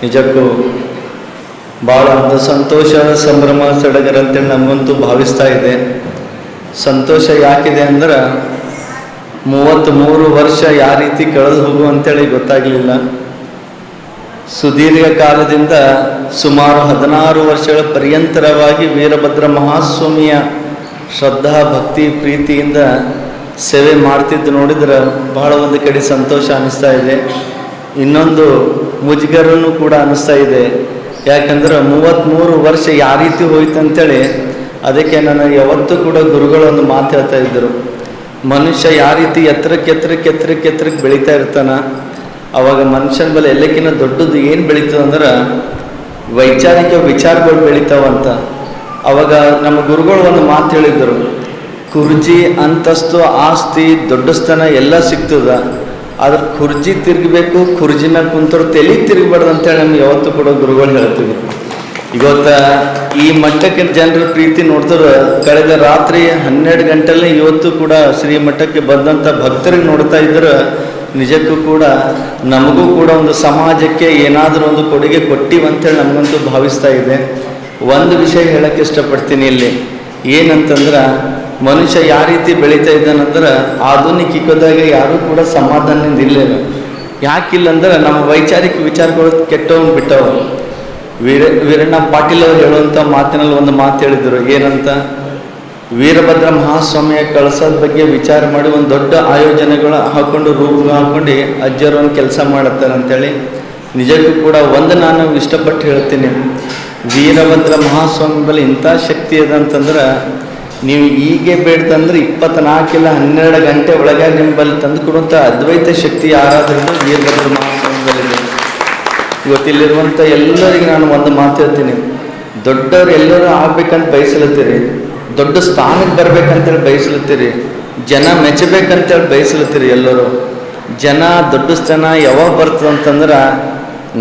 ನಿಜಕ್ಕೂ ಭಾಳ ಒಂದು ಸಂತೋಷ ಸಂಭ್ರಮ ಸಡಗರ ಅಂತೇಳಿ ನಮಗಂತೂ ಭಾವಿಸ್ತಾ ಇದೆ. ಸಂತೋಷ ಯಾಕಿದೆ ಅಂದ್ರೆ 33 ವರ್ಷ ಯಾವ ರೀತಿ ಕಳೆದು ಹೋಗು ಅಂತೇಳಿ ಗೊತ್ತಾಗಲಿಲ್ಲ. ಸುದೀರ್ಘ ಕಾಲದಿಂದ ಸುಮಾರು 16 ವರ್ಷಗಳ ಪರ್ಯಂತರವಾಗಿ ವೀರಭದ್ರ ಮಹಾಸ್ವಾಮಿಯ ಶ್ರದ್ಧಾ ಭಕ್ತಿ ಪ್ರೀತಿಯಿಂದ ಸೇವೆ ಮಾಡ್ತಿದ್ದು ನೋಡಿದ್ರೆ ಬಹಳ ಒಂದು ಕಡೆ ಸಂತೋಷ ಅನ್ನಿಸ್ತಾ ಇದೆ, ಇನ್ನೊಂದು ಮುಜುಗರನೂ ಕೂಡ ಅನ್ನಿಸ್ತಾ ಇದೆ. ಯಾಕಂದ್ರೆ 33 ವರ್ಷ ಯಾವ ರೀತಿ ಹೋಯ್ತು ಅಂತೇಳಿ ಅದಕ್ಕೆ ನಾನು ಯಾವತ್ತೂ ಕೂಡ ಗುರುಗಳೊಂದು ಮಾತು ಹೇಳ್ತಾ ಇದ್ದರು, ಮನುಷ್ಯ ಯಾವ ರೀತಿ ಎತ್ತರಕ್ಕೆ ಬೆಳೀತಾ ಇರ್ತಾನ, ಅವಾಗ ಮನುಷ್ಯನ ಬಳಿ ಎಲ್ಲಕ್ಕಿಂತ ದೊಡ್ಡದು ಏನು ಬೆಳೀತದಂದ್ರೆ ವೈಚಾರಿಕ ವಿಚಾರಗಳು ಬೆಳೀತಾವಂತ. ಅವಾಗ ನಮ್ಮ ಗುರುಗಳು ಒಂದು ಮಾತು ಹೇಳಿದರು, ಕುರ್ಜಿ ಅಂತಸ್ತು ಆಸ್ತಿ ದೊಡ್ಡಸ್ತನ ಎಲ್ಲ ಸಿಗ್ತದ, ಆದ್ರೆ ಕುರ್ಜಿ ತಿರುಗಬೇಕು, ಕುರ್ಜಿ ಮೇಲೆ ಕುಂತರು ತಲೆ ತಿರುಗಬಾರ್ದು ಅಂತೇಳಿ ನಮ್ಗೆ ಯಾವತ್ತೂ ಕೂಡ ಗುರುಗಳು ಹೇಳ್ತೀವಿ. ಇವತ್ತ ಈ ಮಠಕ್ಕೆ ಜನರ ಪ್ರೀತಿ ನೋಡಿದ್ರೆ ಕಳೆದ ರಾತ್ರಿ 12 ಗಂಟೆಲ್ಲೇ ಇವತ್ತು ಕೂಡ ಶ್ರೀಮಠಕ್ಕೆ ಬಂದಂಥ ಭಕ್ತರಿಗೆ ನೋಡ್ತಾ ಇದ್ರೆ ನಿಜಕ್ಕೂ ಕೂಡ ನಮಗೂ ಕೂಡ ಒಂದು ಸಮಾಜಕ್ಕೆ ಏನಾದರೂ ಒಂದು ಕೊಡುಗೆ ಕೊಟ್ಟಿವಂತೇಳಿ ನಮಗಂತೂ ಭಾವಿಸ್ತಾ ಇದೆ. ಒಂದು ವಿಷಯ ಹೇಳಕ್ಕೆ ಇಷ್ಟಪಡ್ತೀನಿ ಇಲ್ಲಿ, ಏನಂತಂದ್ರೆ ಮನುಷ್ಯ ಯಾವ ರೀತಿ ಬೆಳೀತಾ ಇದ್ದಾನಂದ್ರೆ ಆಧುನಿಕ ಯುಗದಾಗ ಯಾರೂ ಕೂಡ ಸಮಾಧಾನದಿಂದ ಇಲ್ಲ. ಯಾಕಿಲ್ಲ ಅಂದ್ರೆ ನಮ್ಮ ವೈಚಾರಿಕ ವಿಚಾರಗಳು ಕೆಟ್ಟವನು ಬಿಟ್ಟವು. ವೀರಣ್ಣ ಪಾಟೀಲ್ ಅವರು ಹೇಳುವಂಥ ಮಾತಿನಲ್ಲಿ ಒಂದು ಮಾತು ಹೇಳಿದರು, ಏನಂತ, ವೀರಭದ್ರ ಮಹಾಸ್ವಾಮಿಯ ಕಳಸದ ಬಗ್ಗೆ ವಿಚಾರ ಮಾಡಿ ಒಂದು ದೊಡ್ಡ ಆಯೋಜನೆಗಳು ಹಾಕೊಂಡು ರೂಪ ಹಾಕೊಂಡು ಅಜ್ಜರು ಒಂದು ಕೆಲಸ ಮಾಡುತ್ತಾರೆ ಅಂತೇಳಿ. ನಿಜಕ್ಕೂ ಕೂಡ ಒಂದು ನಾನು ಇಷ್ಟಪಟ್ಟು ಹೇಳ್ತೀನಿ, ವೀರಭದ್ರ ಮಹಾಸ್ವಾಮಿ ಬಳಿ ಇಂಥ ಶಕ್ತಿ ಇದೆ ಅಂತಂದ್ರೆ ನೀವು ಹೀಗೆ ಬೇಡ್ತಂದ್ರೆ 24 ಇಲ್ಲ 12 ಗಂಟೆ ಒಳಗೆ ನಿಮ್ಮ ಬಳಿ ತಂದು ಕೊಡುವಂಥ ಅದ್ವೈತ ಶಕ್ತಿ ಯಾರಾದ್ರೂ ವೀರಭದ್ರ ಮಹಾಸ್ವಾಮಿ ಬಳಿದೆ. ಇವತ್ತಿಲ್ಲಿರುವಂಥ ಎಲ್ಲರಿಗೆ ನಾನು ಒಂದು ಮಾತು ಹೇಳ್ತೀನಿ, ದೊಡ್ಡವ್ರು ಎಲ್ಲರೂ ಆಗ್ಬೇಕಂತ ಬಯಸಲತ್ತೀರಿ, ದೊಡ್ಡ ಸ್ಥಾನಕ್ಕೆ ಬರ್ಬೇಕಂತೇಳಿ ಬಯಸಲತ್ತೀರಿ, ಜನ ಮೆಚ್ಚಬೇಕಂತೇಳಿ ಬಯಸಲತ್ತೀರಿ. ಎಲ್ಲರೂ ಜನ ದೊಡ್ಡ ಸ್ಥಾನ ಯಾವಾಗ ಬರ್ತದಂತಂದ್ರೆ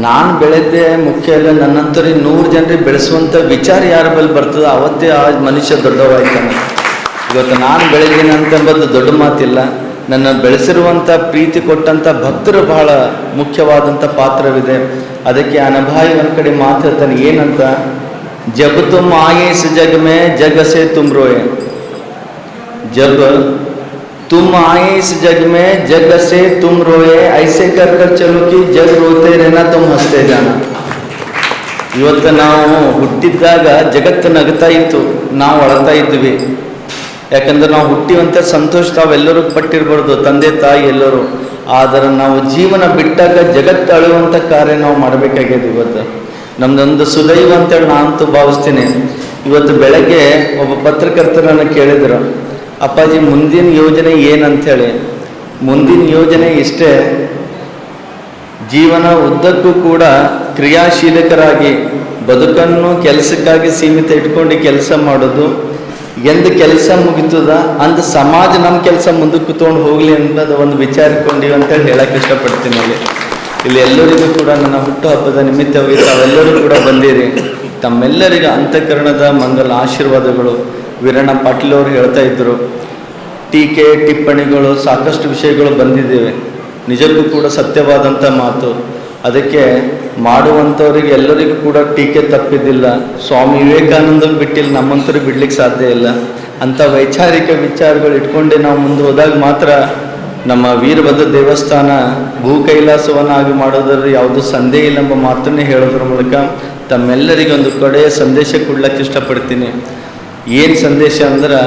ನಾನು ಬೆಳೆದ್ದೆ ಮುಖ್ಯ ಇಲ್ಲ, ನನ್ನಂತರಿ 100 ಜನರಿಗೆ ಬೆಳೆಸುವಂಥ ವಿಚಾರ ಯಾರ ಬಳಿ ಬರ್ತದೆ ಅವತ್ತೇ ಆ ಮನುಷ್ಯ ದೊಡ್ಡವಾಯ್ತಾನೆ. ಇವತ್ತು ನಾನು ಬೆಳೆದೀನಿ ಅಂತಂಬದ್ದು ದೊಡ್ಡ ಮಾತಿಲ್ಲ, ನನ್ನ ಬೆಳೆಸಿರುವಂಥ ಪ್ರೀತಿ ಕೊಟ್ಟಂಥ ಭಕ್ತರು ಬಹಳ ಮುಖ್ಯವಾದಂಥ ಪಾತ್ರವಿದೆ. ಅದಕ್ಕೆ ಅನಭಾಯಿ ಒಂದು ಕಡೆ ಮಾತು ಹೇಳ್ತಾನೆ, ಏನಂತ, ಜಬ್ ತುಮ್ ಆಯೇ ಇಸ್ ಜಗ್ ಮೇ ಜಗ್ ಸೆ ತುಮ್ ರೋಯೆ, ಜಬ್ तुम आए इस जग में जग से तुम रोए, ऐसे कर कर चलो कि जग रोते रहना तुम हंसते जाना. ಇವತ್ತು ನಾವು ಹುಟ್ಟಿದ್ದಾಗ ಜಗತ್ತು ನಗ್ತಾ ಇತ್ತು, ನಾವು ಅಳ್ತಾ ಇದ್ವಿ. ಯಾಕಂದ್ರೆ ನಾವು ಹುಟ್ಟಿವಂಥ ಸಂತೋಷ ತಾವೆಲ್ಲರೂ ಪಟ್ಟಿರ್ಬಾರ್ದು, ತಂದೆ ತಾಯಿ ಎಲ್ಲರೂ. ಆದರೆ ನಾವು ಜೀವನ ಬಿಟ್ಟಾಗ ಜಗತ್ತು ಅಳುವಂಥ ಕಾರ್ಯ ನಾವು ಮಾಡಬೇಕಾಗಿದೆ. ಇವತ್ತು ನಮ್ದೊಂದು ಸುದೈವ ಅಂತೇಳಿ ನಾನಂತೂ ಭಾವಿಸ್ತೀನಿ. ಇವತ್ತು ಬೆಳಗ್ಗೆ ಒಬ್ಬ ಪತ್ರಕರ್ತರನ್ನು ಕೇಳಿದರು, ಅಪ್ಪಾಜಿ ಮುಂದಿನ ಯೋಜನೆ ಏನಂಥೇಳಿ. ಮುಂದಿನ ಯೋಜನೆ ಇಷ್ಟೇ, ಜೀವನ ಉದ್ದಕ್ಕೂ ಕೂಡ ಕ್ರಿಯಾಶೀಲಕರಾಗಿ ಬದುಕನ್ನು ಕೆಲಸಕ್ಕಾಗಿ ಸೀಮಿತ ಇಟ್ಕೊಂಡು ಕೆಲಸ ಮಾಡೋದು. ಎಂದು ಕೆಲಸ ಮುಗಿತದ ಅಂದ ಸಮಾಜ ನಮ್ಮ ಕೆಲಸ ಮುಂದಕ್ಕೆ ತೊಗೊಂಡು ಹೋಗಲಿ ಅನ್ನೋದು ಒಂದು ವಿಚಾರಕೊಂಡಿವಿ ಅಂತೇಳಿ ಹೇಳಕ್ಕೆ ಇಷ್ಟಪಡ್ತೀನಿ. ಇಲ್ಲಿ ಎಲ್ಲರಿಗೂ ಕೂಡ ನನ್ನ ಹುಟ್ಟುಹಬ್ಬದ ನಿಮಿತ್ತವಾಗಿ ತಾವೆಲ್ಲರೂ ಕೂಡ ಬಂದಿರಿ. ತಮ್ಮೆಲ್ಲರಿಗೂ ಅಂತಃಕರಣದ ಮಂಗಲ ಆಶೀರ್ವಾದಗಳು. ವೀರಣ್ಣ ಪಾಟೀಲ್ ಅವರು ಹೇಳ್ತಾ ಇದ್ದರು, ಟೀಕೆ ಟಿಪ್ಪಣಿಗಳು ಸಾಕಷ್ಟು ವಿಷಯಗಳು ಬಂದಿದ್ದೇವೆ, ನಿಜಕ್ಕೂ ಕೂಡ ಸತ್ಯವಾದಂಥ ಮಾತು. ಅದಕ್ಕೆ ಮಾಡುವಂಥವ್ರಿಗೆ ಎಲ್ಲರಿಗೂ ಕೂಡ ಟೀಕೆ ತಪ್ಪಿದ್ದಿಲ್ಲ. ಸ್ವಾಮಿ ವಿವೇಕಾನಂದರು ಬಿಟ್ಟಿಲ್ಲ, ನಮ್ಮಂತರಿಗೆ ಬಿಡ್ಲಿಕ್ಕೆ ಸಾಧ್ಯ ಇಲ್ಲ. ಅಂಥ ವೈಚಾರಿಕ ವಿಚಾರಗಳು ಇಟ್ಕೊಂಡೆ ನಾವು ಮುಂದೆ ಹೋದಾಗ ಮಾತ್ರ ನಮ್ಮ ವೀರಭದ್ರ ದೇವಸ್ಥಾನ ಭೂ ಕೈಲಾಸವನ್ನಾಗಿ ಮಾಡೋದ್ರಲ್ಲಿ ಯಾವುದೂ ಸಂದೇಹ ಇಲ್ಲ ಎಂಬ ಮಾತನ್ನೇ ಹೇಳೋದ್ರ ಮೂಲಕ ತಮ್ಮೆಲ್ಲರಿಗೆ ಒಂದು ಕಡೆಯ ಸಂದೇಶ ಕೊಡ್ಲಿಕ್ಕೆ ಇಷ್ಟಪಡ್ತೀನಿ. ಏನು ಸಂದೇಶ ಅಂದ್ರೆ,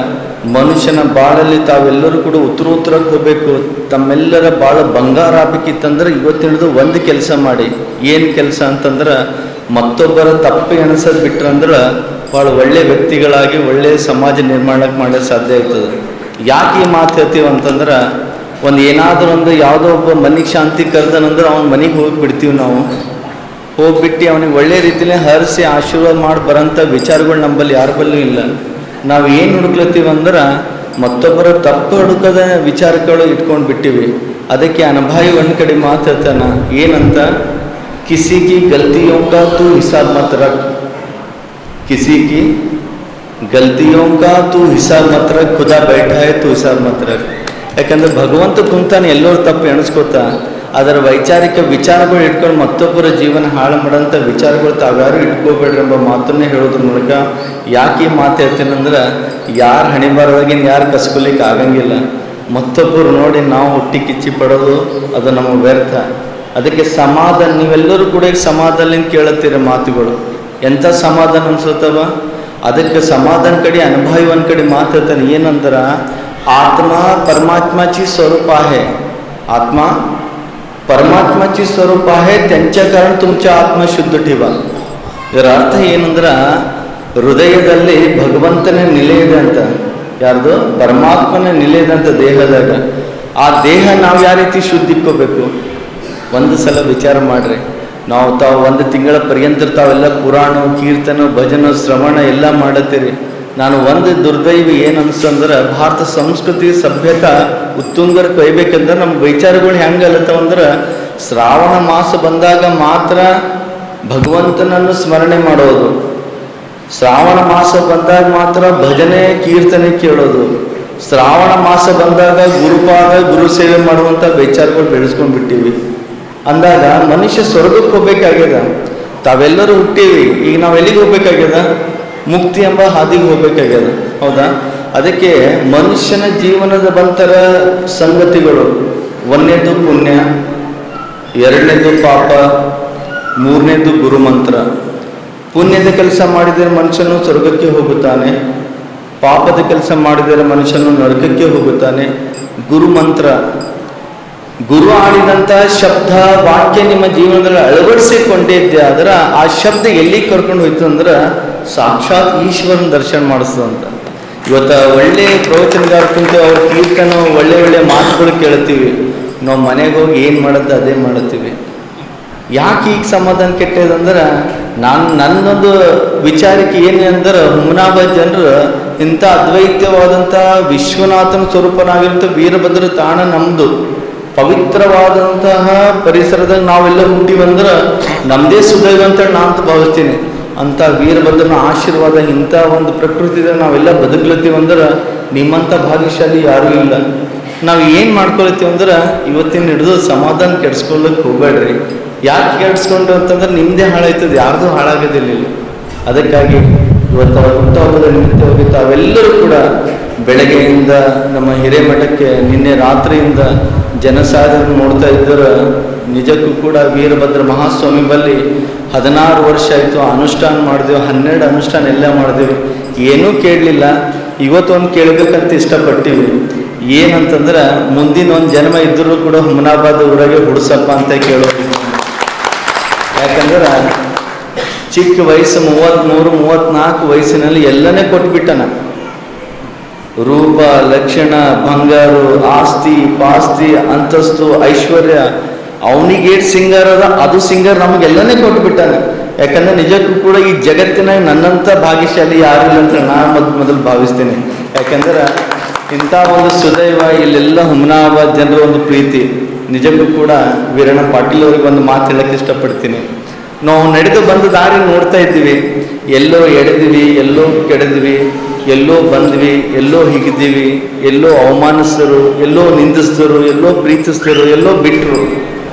ಮನುಷ್ಯನ ಬಾಳಲ್ಲಿ ತಾವೆಲ್ಲರೂ ಕೂಡ ಉತ್ತರಕ್ಕೆ ಹೋಗಬೇಕು. ತಮ್ಮೆಲ್ಲರ ಬಾಳ ಬಂಗಾರ ಆಗಬೇಕಿತ್ತಂದ್ರೆ ಇವತ್ತಿನದು ಒಂದು ಕೆಲಸ ಮಾಡಿ. ಏನು ಕೆಲಸ ಅಂತಂದ್ರೆ, ಮತ್ತೊಬ್ಬರ ತಪ್ಪು ಎಣಿಸೋದು ಬಿಟ್ರಂದ್ರೆ ಭಾಳ ಒಳ್ಳೆಯ ವ್ಯಕ್ತಿಗಳಾಗಿ ಒಳ್ಳೆಯ ಸಮಾಜ ನಿರ್ಮಾಣಕ್ಕೆ ಮಾಡೋದು ಸಾಧ್ಯ ಆಗ್ತದೆ. ಯಾಕೆ ಈ ಮಾತು ಹೇಳ್ತೀವಿ ಅಂತಂದ್ರೆ, ಒಂದು ಏನಾದರೂ ಒಂದು ಯಾವುದೋ ಒಬ್ಬ ಮನೆಗೆ ಶಾಂತಿ ಕರೆದನಂದ್ರೆ ಅವನ ಮನೆಗೆ ಹೋಗಿಬಿಡ್ತೀವಿ. ನಾವು ಹೋಗ್ಬಿಟ್ಟು ಅವನಿಗೆ ಒಳ್ಳೆ ರೀತಿಯೇ ಹರಿಸಿ ಆಶೀರ್ವಾದ ಮಾಡಿ ಬರೋಂಥ ವಿಚಾರಗಳು ನಮ್ಮಲ್ಲಿ ಯಾರ ಬಲ್ಲೂ ಇಲ್ಲ. ನಾವು ಏನು ಹುಡುಕ್ಲತ್ತೀವಿ ಅಂದ್ರೆ ಮತ್ತೊಬ್ಬರ ತಪ್ಪು ಹುಡುಕದ ವಿಚಾರಗಳು ಇಟ್ಕೊಂಡು ಬಿಟ್ಟಿವಿ. ಅದಕ್ಕೆ ಅನಭಾಯಿ ಒಂದು ಕಡೆ ಮಾತಾಡ್ತಾನ, ಏನಂತ, ಕಿಸಿ ಕಿ ಗಲ್ತಿಯೋಂ ಕಾ ತೂ ಹಿಸಾಬ್ ಮತ್ ರಖ್, ಕಿಸಿ ಕಿ ಗಲ್ತಿಯೋಂ ಕಾ ತೂ ಹಿಸಾಬ್ ಮತ್ ರಖ್, ಖುದಾ ಬೈಠಾ ಹೈ ತೂ ಹಿಸಾಬ್ ಮತ್ ರಖ್. ಯಾಕಂದ್ರೆ ಭಗವಂತ ಕುಂತಾನೆ ಎಲ್ಲರೂ ತಪ್ಪು ಎಣಿಸ್ಕೋತಾ, ಅದರ ವೈಚಾರಿಕ ವಿಚಾರಗಳು ಇಟ್ಕೊಂಡು ಮತ್ತೊಬ್ಬರ ಜೀವನ ಹಾಳು ಮಾಡೋಂಥ ವಿಚಾರಗಳು ತಾವ್ಯಾರು ಇಟ್ಕೋಬೇಡ್ರಿ ಎಂಬ ಮಾತನ್ನೇ ಹೇಳೋದ್ರ ಮೂಲಕ ಯಾಕೆ ಈ ಮಾತು ಹೇಳ್ತೀನಂದ್ರೆ, ಯಾರು ಹಣೆ ಬರೋದಾಗಿನ ಯಾರು ಕಸ್ಕೊಲಿಕ್ಕೆ ಆಗಂಗಿಲ್ಲ. ಮತ್ತೊಬ್ಬರು ನೋಡಿ ನಾವು ಹುಟ್ಟಿ ಕಿಚ್ಚಿ ಪಡೋದು ಅದು ನಮ್ಮ ವ್ಯರ್ಥ. ಅದಕ್ಕೆ ಸಮಾಧಾನ, ನೀವೆಲ್ಲರೂ ಕೂಡ ಈಗ ಸಮಾಧಾನದಿಂದ ಕೇಳುತ್ತೀರ ಮಾತುಗಳು, ಎಂಥ ಸಮಾಧಾನ ಅನ್ಸುತ್ತವ. ಅದಕ್ಕೆ ಸಮಾಧಾನ ಕಡೆ ಅನುಭವಿ ಒಂದು ಕಡೆ ಮಾತಾಡ್ತಾನೆ ಏನಂದ್ರೆ, ಆತ್ಮ परमात्माची स्वरूप आहे. आत्मा परमात्माची स्वरूप आहे, त्यांच्या कारण तुमच्या आत्मा शुद्ध ठेवा. ಇದರ ಅರ್ಥ ಏನಂದ್ರೆ, ಹೃದಯದಲ್ಲಿ ಭಗವಂತನ ನೆಲೆ ಇದೆ ಅಂತ. ಯಾರ್ದು? ಪರಮಾತ್ಮನ ನೆಲೆ ಇದೆ ಅಂತ ದೇಹದಾಗ. ಆ ದೇಹ ನಾವು ಯಾವ ರೀತಿ ಶುದ್ಧ ಇಟ್ಕೋಬೇಕು ಒಂದು ಸಲ ವಿಚಾರ ಮಾಡ್ರಿ. ತಾವು ಒಂದು ತಿಂಗಳ ಪರ್ಯಂತ ತಾವೆಲ್ಲ ಪುರಾಣ, ಕೀರ್ತನ, ಭಜನ, ಶ್ರವಣ ಎಲ್ಲ ಮಾಡತ್ತೀರಿ. ನಾನು ಒಂದು ದುರ್ದೈವಿ ಏನು ಅನ್ಸಂದ್ರೆ, ಭಾರತ ಸಂಸ್ಕೃತಿ ಸಭ್ಯತೆ ಉತ್ತುಂಗಕ್ಕೆ ಒಯ್ಬೇಕಂದ್ರೆ ನಮ್ಮ ವಿಚಾರಗಳು ಹೆಂಗಲ್ಲತ್ತವಂದ್ರೆ, ಶ್ರಾವಣ ಮಾಸ ಬಂದಾಗ ಮಾತ್ರ ಭಗವಂತನನ್ನು ಸ್ಮರಣೆ ಮಾಡೋದು, ಶ್ರಾವಣ ಮಾಸ ಬಂದಾಗ ಮಾತ್ರ ಭಜನೆ ಕೀರ್ತನೆ ಕೇಳೋದು, ಶ್ರಾವಣ ಮಾಸ ಬಂದಾಗ ಗುರುಪಾದ ಗುರು ಸೇವೆ ಮಾಡುವಂಥ ವಿಚಾರಗಳು ಬೆಳೆಸ್ಕೊಂಡ್ಬಿಟ್ಟಿವಿ. ಅಂದಾಗ ಮನುಷ್ಯ ಸ್ವರ್ಗಕ್ಕೆ ಹೋಗ್ಬೇಕಾಗ್ಯದ. ತಾವೆಲ್ಲರೂ ಹುಟ್ಟೀವಿ, ಈಗ ನಾವು ಎಲ್ಲಿಗೆ ಹೋಗ್ಬೇಕಾಗ್ಯದ? ಮುಕ್ತಿ ಎಂಬ ಹಾದಿಗೆ ಹೋಗ್ಬೇಕಾಗ್ಯದ, ಹೌದಾ? ಅದಕ್ಕೆ ಮನುಷ್ಯನ ಜೀವನದ ಬಂತರ ಸಂಗತಿಗಳು, ಒಂದನೇದು ಪುಣ್ಯ, ಎರಡನೇದು ಪಾಪ, ಮೂರನೇದು ಗುರುಮಂತ್ರ. ಪುಣ್ಯದ ಕೆಲಸ ಮಾಡಿದರೆ ಮನುಷ್ಯನು ಸ್ವರ್ಗಕ್ಕೆ ಹೋಗುತ್ತಾನೆ, ಪಾಪದ ಕೆಲಸ ಮಾಡಿದರೆ ಮನುಷ್ಯನು ನರಕಕ್ಕೆ ಹೋಗುತ್ತಾನೆ. ಗುರುಮಂತ್ರ, ಗುರು ಆಡಿದಂಥ ಶಬ್ದ ವಾಕ್ಯ ನಿಮ್ಮ ಜೀವನದಲ್ಲಿ ಅಳವಡಿಸಿಕೊಂಡಿದ್ದೆ ಆದ್ರೆ ಆ ಶಬ್ದ ಎಲ್ಲಿ ಕರ್ಕೊಂಡು ಹೋಯ್ತು ಅಂದ್ರೆ ಸಾಕ್ಷಾತ್ ಈಶ್ವರನ ದರ್ಶನ ಮಾಡಿಸ್ತದಂತ. ಇವತ್ತು ಒಳ್ಳೆ ಪ್ರವಚನಗಾರ ಕುಂತು ಅವ್ರ ಕೀರ್ತನ ಒಳ್ಳೆ ಒಳ್ಳೆ ಮಾತುಗಳು ಕೇಳ್ತೀವಿ, ನಾವು ಮನೆಗೆ ಹೋಗಿ ಏನು ಮಾಡುತ್ತೆ ಅದೇ ಮಾಡುತ್ತೀವಿ. ಯಾಕೆ ಈಗ ಸಮಾಧಾನ ಕೆಟ್ಟದಂದ್ರೆ, ನನ್ನೊಂದು ವಿಚಾರಕ್ಕೆ ಏನು ಅಂದ್ರೆ, ಹುಮನಾಬಾದ್ ಜನರು ಇಂಥ ಅದ್ವೈತ್ಯವಾದಂಥ ವಿಶ್ವನಾಥನ ಸ್ವರೂಪನಾಗಿರುವಂಥ ವೀರಭದ್ರ ತಾಣ ನಮ್ಮದು ಪವಿತ್ರವಾದಂತಹ ಪರಿಸರದಾಗ ನಾವೆಲ್ಲ ಹುಟ್ಟಿವಂದ್ರೆ ನಮ್ಮದೇ ಸುದೈವ ಅಂತೇಳಿ ನಾನು ಭಾವಿಸ್ತೀನಿ. ಅಂಥ ವೀರಭದ್ರನ ಆಶೀರ್ವಾದ ಇಂಥ ಒಂದು ಪ್ರಕೃತಿದಾಗ ನಾವೆಲ್ಲ ಬದುಕ್ಲತ್ತೀವಂದ್ರೆ ನಿಮ್ಮಂಥ ಭಾಗ್ಯಶಾಲಿ ಯಾರೂ ಇಲ್ಲ. ನಾವು ಏನು ಮಾಡ್ಕೊಳ್ತೀವಿ ಅಂದ್ರೆ, ಇವತ್ತಿನ ಹಿಡಿದು ಸಮಾಧಾನ ಕೆಡಿಸ್ಕೊಳ್ಳೋಕೆ ಹೋಗ್ಬೇಡ್ರಿ. ಯಾಕೆ ಕೆಡಿಸ್ಕೊಂಡು ಅಂತಂದ್ರೆ ನಿಮ್ಮದೇ ಹಾಳಾಯ್ತದೆ, ಯಾರ್ದು ಹಾಳಾಗೋದಿಲ್ಲ. ಅದಕ್ಕಾಗಿ ಇವತ್ತು ಹುಟ್ಟುಹಬ್ಬದ ನಿಮಿತ್ತವಾಗಿ ತಾವೆಲ್ಲರೂ ಕೂಡ ಬೆಳಗ್ಗೆಯಿಂದ ನಮ್ಮ ಹಿರೇಮಠಕ್ಕೆ ನಿನ್ನೆ ರಾತ್ರಿಯಿಂದ ಜನಸಾಗರ ನೋಡ್ತಾ ಇದ್ದರೆ, ನಿಜಕ್ಕೂ ಕೂಡ ವೀರಭದ್ರ ಮಹಾಸ್ವಾಮಿ ಬಲ್ಲಿ 16 ವರ್ಷ ಆಯಿತು ಅನುಷ್ಠಾನ ಮಾಡಿದೆವು, 12 ಅನುಷ್ಠಾನ ಎಲ್ಲ ಮಾಡಿದೆವು, ಏನೂ ಕೇಳಲಿಲ್ಲ. ಇವತ್ತೊಂದು ಕೇಳಬೇಕಂತ ಇಷ್ಟಪಟ್ಟಿವಿ. ಏನಂತಂದ್ರೆ, ಮುಂದಿನ ಒಂದು ಜನ್ಮ ಇದ್ದರೂ ಕೂಡ ಹುಮನಾಬಾದ್ ಊರಾಗೆ ಹುಡ್ಸಪ್ಪ ಅಂತ ಕೇಳೋದು. ಯಾಕಂದ್ರೆ ಚಿಕ್ಕ ವಯಸ್ಸು 33-34 ವಯಸ್ಸಿನಲ್ಲಿ ಎಲ್ಲನೇ ಕೊಟ್ಬಿಟ್ಟನ. ರೂಪ, ಲಕ್ಷಣ, ಬಂಗಾರು, ಆಸ್ತಿ ಪಾಸ್ತಿ, ಅಂತಸ್ತು, ಐಶ್ವರ್ಯ, ಅವನಿಗೆ ಸಿಂಗರ್ ಅದ ಅದು ಸಿಂಗರ್ ನಮಗೆಲ್ಲನೇ ಕೊಟ್ಬಿಟ್ಟಾನೆ. ಯಾಕಂದ್ರೆ ನಿಜಕ್ಕೂ ಕೂಡ ಈ ಜಗತ್ತಿನಾಗ ನನ್ನಂಥ ಭಾಗ್ಯಶಾಲಿ ಯಾರಿಲ್ಲ ಅಂತ ನಾನು ಮೊದಲು ಭಾವಿಸ್ತೀನಿ. ಯಾಕಂದ್ರೆ ಇಂಥ ಒಂದು ಸುದೈವ ಇಲ್ಲೆಲ್ಲ ಹುಮನಾಬಾದ್ ಜನರ ಒಂದು ಪ್ರೀತಿ. ನಿಜಕ್ಕೂ ಕೂಡ ವೀರಣ್ಣ ಪಾಟೀಲ್ ಅವ್ರಿಗೆ ಒಂದು ಮಾತು ಹೇಳಕ್ಕೆ ಇಷ್ಟಪಡ್ತೀನಿ. ನಾವು ನಡೆದು ಬಂದ ದಾರಿ ನೋಡ್ತಾ ಇದ್ದೀವಿ, ಎಲ್ಲೋ ಎಡೆದಿವಿ, ಎಲ್ಲೋ ಕೆಡೆದ್ವಿ, ಎಲ್ಲೋ ಬಂದ್ವಿ, ಎಲ್ಲೋ ಹಿಗಿದ್ದೀವಿ, ಎಲ್ಲೋ ಅವಮಾನಿಸಿದ್ರು, ಎಲ್ಲೋ ನಿಂದಿಸಿದ್ರು, ಎಲ್ಲೋ ಪ್ರೀತಿಸಿದ್ರು, ಎಲ್ಲೋ ಬಿಟ್ಟರು.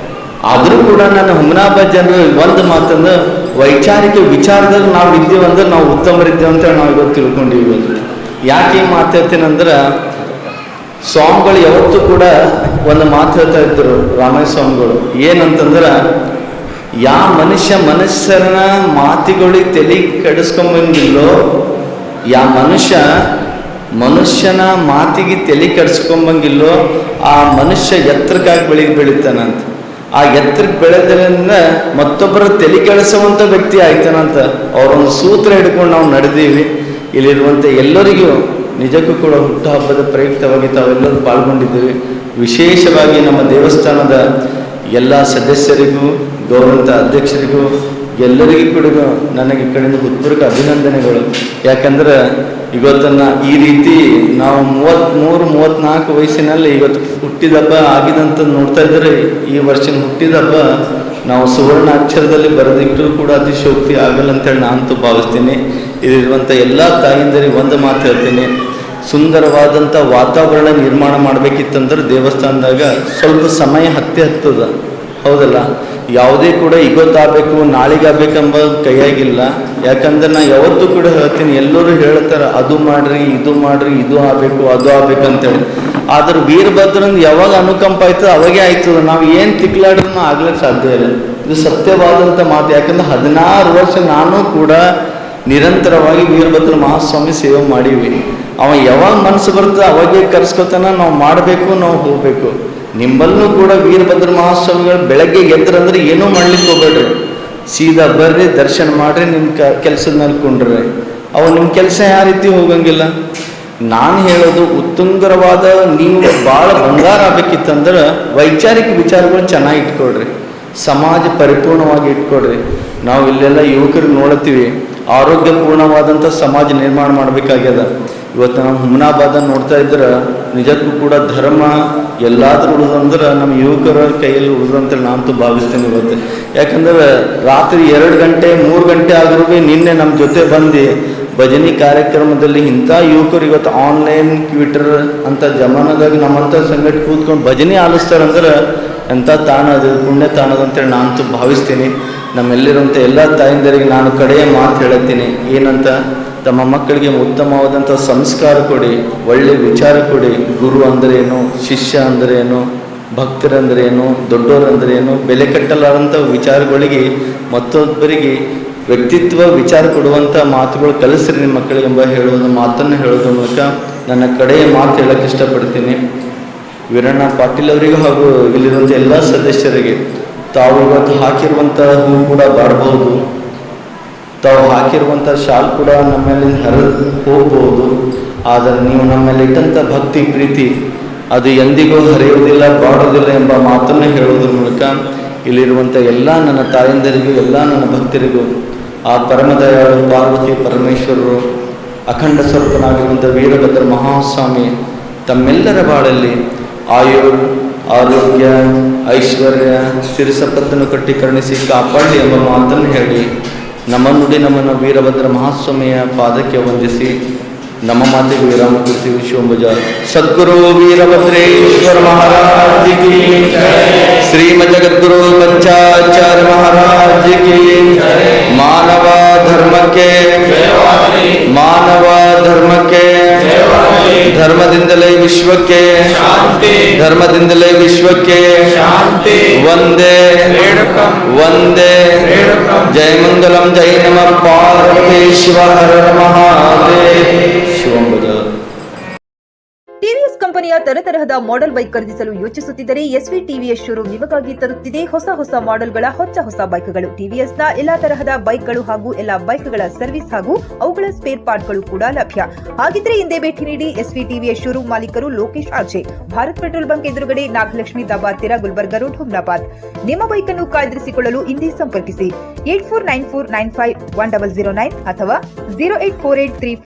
ಆದರೂ ಕೂಡ ನನ್ನ ಹುಮನಾಬಾದ್ ಜನರು ಒಂದು ಮಾತಂದ್ರೆ, ವೈಚಾರಿಕ ವಿಚಾರದಲ್ಲಿ ನಾವು ಇದ್ದೀವಂದ್ರೆ ನಾವು ಉತ್ತಮರಿದ್ದೇವೆ ಅಂತ ನಾವು ಇವತ್ತು ತಿಳ್ಕೊಂಡಿವಿ. ಯಾಕೆ ಈ ಮಾತಾಡ್ತೀನಂದ್ರೆ, ಸ್ವಾಮಿಗಳು ಯಾವತ್ತೂ ಕೂಡ ಒಂದು ಮಾತು ಹೇಳ್ತಾ ಇದ್ದರು, ರಾಮಯ್ಯ ಸ್ವಾಮಿಗಳು. ಏನಂತಂದ್ರೆ, ಮನುಷ್ಯನ ಮಾತಿಗಳಿಗೆ ತಲೆ ಕೆಡಿಸ್ಕೊಂಬಂಗಿಲ್ಲೋ, ಮನುಷ್ಯನ ಮಾತಿಗೆ ತಲೆ ಕೆಡಿಸ್ಕೊಂಬಂಗಿಲ್ಲೋ ಆ ಮನುಷ್ಯ ಎತ್ತರಕ್ಕಾಗಿ ಬೆಳೀತಾನಂತ. ಆ ಎತ್ತರಕ್ಕೆ ಬೆಳೆದ್ರಿಂದ ಮತ್ತೊಬ್ಬರ ತಲೆ ಕೆಡಿಸುವಂಥ ವ್ಯಕ್ತಿ ಆಯ್ತಾನಂತ. ಅವರೊಂದು ಸೂತ್ರ ಹಿಡ್ಕೊಂಡು ನಾವು ನಡೆದೀವಿ. ಇಲ್ಲಿರುವಂಥ ಎಲ್ಲರಿಗೂ ನಿಜಕ್ಕೂ ಕೂಡ ಹುಟ್ಟುಹಬ್ಬದ ಪ್ರಯುಕ್ತವಾಗಿ ತಾವೆಲ್ಲರೂ ಪಾಲ್ಗೊಂಡಿದ್ದೀವಿ. ವಿಶೇಷವಾಗಿ ನಮ್ಮ ದೇವಸ್ಥಾನದ ಎಲ್ಲ ಸದಸ್ಯರಿಗೂ, ಗೌರವಂತ ಅಧ್ಯಕ್ಷರಿಗೂ, ಎಲ್ಲರಿಗೂ ಕೂಡ ನನಗೆ ಈ ಕಡೆಯಿಂದ ಹೃತ್ಪೂರ್ವಕ ಅಭಿನಂದನೆಗಳು. ಯಾಕಂದ್ರೆ ಇವತ್ತನ್ನು ಈ ರೀತಿ ನಾವು 33-34 ವಯಸ್ಸಿನಲ್ಲಿ ಇವತ್ತು ಹುಟ್ಟಿದಬ್ಬ ಆಗಿದಂತ ನೋಡ್ತಾ ಇದ್ದರೆ, ಈ ವರ್ಷದ ಹುಟ್ಟಿದಬ್ಬ ನಾವು ಸುವರ್ಣ ಅಕ್ಷರದಲ್ಲಿ ಬರೆದಿಟ್ಟರೂ ಕೂಡ ಅತಿಶಯೋಕ್ತಿ ಆಗಲ್ಲ ಅಂತೇಳಿ ನಾನಂತೂ ಭಾವಿಸ್ತೀನಿ. ಇಲ್ಲಿರುವಂಥ ಎಲ್ಲ ತಾಯಿಂದರಿಗೆ ಒಂದು ಮಾತು ಹೇಳ್ತೀನಿ, ಸುಂದರವಾದಂಥ ವಾತಾವರಣ ನಿರ್ಮಾಣ ಮಾಡಬೇಕಿತ್ತಂದ್ರೆ ದೇವಸ್ಥಾನದಾಗ ಸ್ವಲ್ಪ ಸಮಯ ಹತ್ತದ. ಹೌದಲ್ಲ. ಯಾವುದೇ ಕೂಡ ಇವತ್ತಾಗಬೇಕು ನಾಳೆಗಾಗಬೇಕೆಂಬ ಕೈಯಾಗಿಲ್ಲ. ಯಾಕಂದ್ರೆ ನಾ ಯಾವತ್ತೂ ಕೂಡ ಹೇಳ್ತೀನಿ, ಎಲ್ಲರೂ ಹೇಳ್ತಾರೆ ಅದು ಮಾಡ್ರಿ ಇದು ಮಾಡ್ರಿ, ಇದು ಆಗಬೇಕು ಅದು ಆಗ್ಬೇಕಂತೇಳಿ. ಆದ್ರೆ ವೀರಭದ್ರನ್ ಯಾವಾಗ ಅನುಕಂಪ ಆಯ್ತದ ಅವಾಗೇ ಆಯ್ತದ. ನಾವು ಏನು ತಿಕ್ಲಾಡ್ರೂ ಆಗ್ಲಿಕ್ಕೆ ಸಾಧ್ಯ ಇಲ್ಲ. ಇದು ಸತ್ಯವಾದಂಥ ಮಾತು. ಯಾಕಂದ್ರೆ 16 ವರ್ಷ ನಾನು ಕೂಡ ನಿರಂತರವಾಗಿ ವೀರಭದ್ರ ಮಹಾಸ್ವಾಮಿ ಸೇವೆ ಮಾಡೀವಿ. ಅವ ಯಾವಾಗ ಮನಸ್ಸು ಬರ್ತದೆ ಅವಾಗೇ ಕರ್ಸ್ಕೊತಾನ. ನಾವು ಮಾಡಬೇಕು, ನಾವು ಹೋಗ್ಬೇಕು. ನಿಮ್ಮಲ್ಲೂ ಕೂಡ ವೀರಭದ್ರ ಮಹಾಸ್ವಾಮಿಗಳು ಬೆಳಗ್ಗೆ ಎದ್ರಂದ್ರೆ ಏನೂ ಮಾಡ್ಲಿಕ್ಕೆ ಹೋಗ್ಬೇಡ್ರಿ, ಸೀದಾ ಬರ್ರಿ, ದರ್ಶನ ಮಾಡ್ರಿ, ನಿಮ್ಮ ಕೆಲಸದ ಮೇಲೆ ಕುಂಡ್ರಿ. ಅವು ನಿಮ್ಮ ಕೆಲಸ ಯಾವ ರೀತಿ ಹೋಗಂಗಿಲ್ಲ. ನಾನು ಹೇಳೋದು ಉತ್ತುಂಗರವಾದ, ನೀವು ಭಾಳ ಬಂಗಾರ ಆಗ್ಬೇಕಿತ್ತಂದ್ರೆ ವೈಚಾರಿಕ ವಿಚಾರಗಳು ಚೆನ್ನಾಗಿ ಇಟ್ಕೊಳ್ರಿ, ಸಮಾಜ ಪರಿಪೂರ್ಣವಾಗಿ ಇಟ್ಕೊಳ್ರಿ. ನಾವು ಇಲ್ಲೆಲ್ಲ ಯುವಕರಿಗೆ ನೋಡ್ತೀವಿ, ಆರೋಗ್ಯಪೂರ್ಣವಾದಂಥ ಸಮಾಜ ನಿರ್ಮಾಣ ಮಾಡಬೇಕಾಗ್ಯದ. ಇವತ್ತು ನಾವು ಹುಮನಾಬಾದ ನೋಡ್ತಾ ಇದ್ರೆ ನಿಜಕ್ಕೂ ಕೂಡ ಧರ್ಮ ಎಲ್ಲಾದ್ರೂ ಉಳಿದಂದ್ರೆ ನಮ್ಮ ಯುವಕರ ಕೈಯಲ್ಲಿ ಉಳಿದಂತೇಳಿ ನಾನಂತೂ ಭಾವಿಸ್ತೇನೆ ಇವತ್ತು. ಯಾಕಂದ್ರೆ ರಾತ್ರಿ 2 ಗಂಟೆ 3 ಗಂಟೆ ಆದರೂ ಭೀ ನಿನ್ನೆ ನಮ್ಮ ಜೊತೆ ಬಂದು ಭಜನಿ ಕಾರ್ಯಕ್ರಮದಲ್ಲಿ ಇಂಥ ಯುವಕರು ಇವತ್ತು ಆನ್ಲೈನ್ ಟ್ವಿಟರ್ ಅಂತ ಜಮಾನದಾಗ ನಮ್ಮಂಥ ಸಂಘಟನೆ ಕೂತ್ಕೊಂಡು ಭಜನೆ ಆಲಿಸ್ತಾರಂದ್ರೆ ಎಂಥ ತಾಣ ಅದು, ಪುಣ್ಯ ತಾಣದಂತೇಳಿ ನಾನಂತೂ ಭಾವಿಸ್ತೀನಿ. ನಮ್ಮೆಲ್ಲಿರುವಂಥ ಎಲ್ಲ ತಾಯಿಂದರಿಗೆ ನಾನು ಕಡೆಯ ಮಾತು ಹೇಳುತ್ತೀನಿ, ಏನಂತ, ತಮ್ಮ ಮಕ್ಕಳಿಗೆ ಉತ್ತಮವಾದಂಥ ಸಂಸ್ಕಾರ ಕೊಡಿ, ಒಳ್ಳೆ ವಿಚಾರ ಕೊಡಿ. ಗುರು ಅಂದ್ರೇನು, ಶಿಷ್ಯ ಅಂದ್ರೇನು, ಭಕ್ತರಂದ್ರೇನು, ದೊಡ್ಡವರಂದ್ರೇನು, ಬೆಲೆ ಕಟ್ಟಲಾರಂಥ ವಿಚಾರಗಳಿಗೆ ಮತ್ತೊಬ್ಬರಿಗೆ ವ್ಯಕ್ತಿತ್ವ ವಿಚಾರ ಕೊಡುವಂಥ ಮಾತುಗಳು ಕಲಿಸ್ರಿ ನಿಮ್ಮ ಮಕ್ಕಳಿಗೆ ಎಂಬ ಹೇಳುವ ಮಾತನ್ನು ಹೇಳೋದ್ರ ಮೂಲಕ ನನ್ನ ಕಡೆಯ ಮಾತು ಹೇಳಕ್ಕೆ ಇಷ್ಟಪಡ್ತೀನಿ. ವೀರಣ್ಣ ಪಾಟೀಲ್ ಅವರಿಗೂ ಹಾಗೂ ಇಲ್ಲಿರುವಂಥ ಎಲ್ಲ ಸದಸ್ಯರಿಗೆ, ತಾವು ಇವತ್ತು ಹಾಕಿರುವಂಥ ಹೂ ಕೂಡ ಬಾಡಬಹುದು, ತಾವು ಹಾಕಿರುವಂಥ ಶಾಲ್ ಕೂಡ ನಮ್ಮಲ್ಲಿ ಹರಿದು ಹೋಗ್ಬೋದು. ಆದರೆ ನೀವು ನಮ್ಮಲ್ಲಿ ಇಟ್ಟಂಥ ಭಕ್ತಿ ಪ್ರೀತಿ ಅದು ಎಂದಿಗೂ ಹರಿಯುವುದಿಲ್ಲ, ಬಾಡೋದಿಲ್ಲ ಎಂಬ ಮಾತನ್ನು ಹೇಳೋದ್ರ ಮೂಲಕ ಇಲ್ಲಿರುವಂಥ ಎಲ್ಲ ನನ್ನ ತಾಯಂದರಿಗೂ ಎಲ್ಲ ನನ್ನ ಭಕ್ತರಿಗೂ ಆ ಪರಮದಯಾಳು ಪಾರ್ವತಿ ಪರಮೇಶ್ವರರು ಅಖಂಡ ಸ್ವರೂಪನಾಗಿರುವಂಥ ವೀರಭದ್ರ ಮಹಾಸ್ವಾಮಿ ತಮ್ಮೆಲ್ಲರ ಬಾಳಲ್ಲಿ ಆರೋಗ್ಯ ಐಶ್ವರ್ಯ ಸಿರಿಸಂಪತ್ತನ್ನು ಕಟ್ಟಿ ಕರುಣಿಸಿ ಕಾಪಾಡಲಿ ಎಂಬ ಮಾತನ್ನು ಹೇಳಿ ನಮ್ಮ ನುಡಿ ನಮ್ಮನ್ನು ವೀರಭದ್ರ ಮಹಾಸ್ವಾಮಿಯ ಪಾದಕ್ಕೆ ವಂದಿಸಿ ನಮ್ಮ ಮಾತಿಗೆ ವಿರಾಮ ಕೊಡ್ತೀವಿ. ಶಿವಂಬಜ ಸದ್ಗುರು ವೀರಭದ್ರೇಶ್ವರ ಮಹಾರಾಜ್ ಕಿ ಶ್ರೀಮದ್ ಜಗದ್ಗುರು ಪಂಚಾಚಾರ್ಯ ಮಹಾರಾಜ್ ಕಿ. ಮಾನವ ಧರ್ಮಕ್ಕೆ ಧರ್ಮದಿಂದಲೇ ವಿಶ್ವಕ್ಕೆ ಧರ್ಮದಿಂದಲೇ ವಿಶ್ವಕ್ಕೆ ವಂದೇ ವಂದೇ. ಜಯ ಮಂಗಲಂ ಜೈ ನಮಃ ಪಾರ್ವತೇಶ್ವರ ಹರ ಮಹಾದೇವ. ಶಿವಂಬಜ. ಟಿವಿಎಸ್ ಕಂಪನಿಯ ತರತರಹದ ಮಾಡೆಲ್ ಬೈಕ್ ಖರೀದಿಸಲು ಯೋಚಿಸುತ್ತಿದ್ದರೆ ಎಸ್ವಿ ಟಿವಿಎಸ್ ಶೋರೂಮ್ ನಿಮಗಾಗಿ ತರುತ್ತಿದೆ ಹೊಸ ಮಾಡೆಲ್ಗಳ ಹೊಸ ಬೈಕ್ಗಳು. ಟಿವಿಎಸ್ನ ಎಲ್ಲಾ ತರಹದ ಬೈಕ್ಗಳು ಹಾಗೂ ಎಲ್ಲಾ ಬೈಕ್ಗಳ ಸರ್ವಿಸ್ ಹಾಗೂ ಅವುಗಳ ಸ್ಪೇರ್ ಪಾರ್ಟ್ಗಳು ಕೂಡ ಲಭ್ಯ. ಹಾಗಿದ್ರೆ ಹಿಂದೆ ಭೇಟಿ ನೀಡಿ ಎಸ್ವಿ ಟಿವಿಎಸ್ ಶೋರೂಮ್ ಮಾಲೀಕರು Lokesh RJ, Bharat petrol bunk ಎದುರುಗಡೆ, ನಾಗಲಕ್ಷ್ಮಿ ದಾಬಾ ಹತ್ತಿರ, ಗುಲ್ಬರ್ಗಾ ರೋಡ್, ಹುಮ್ನಾಬಾದ್. ನಿಮ್ಮ ಬೈಕ್ ಅನ್ನು ಕಾಯ್ದಿರಿಸಿಕೊಳ್ಳಲು ಹಿಂದೆ ಸಂಪರ್ಕಿಸಿ 8494951009 ಅಥವಾ 08483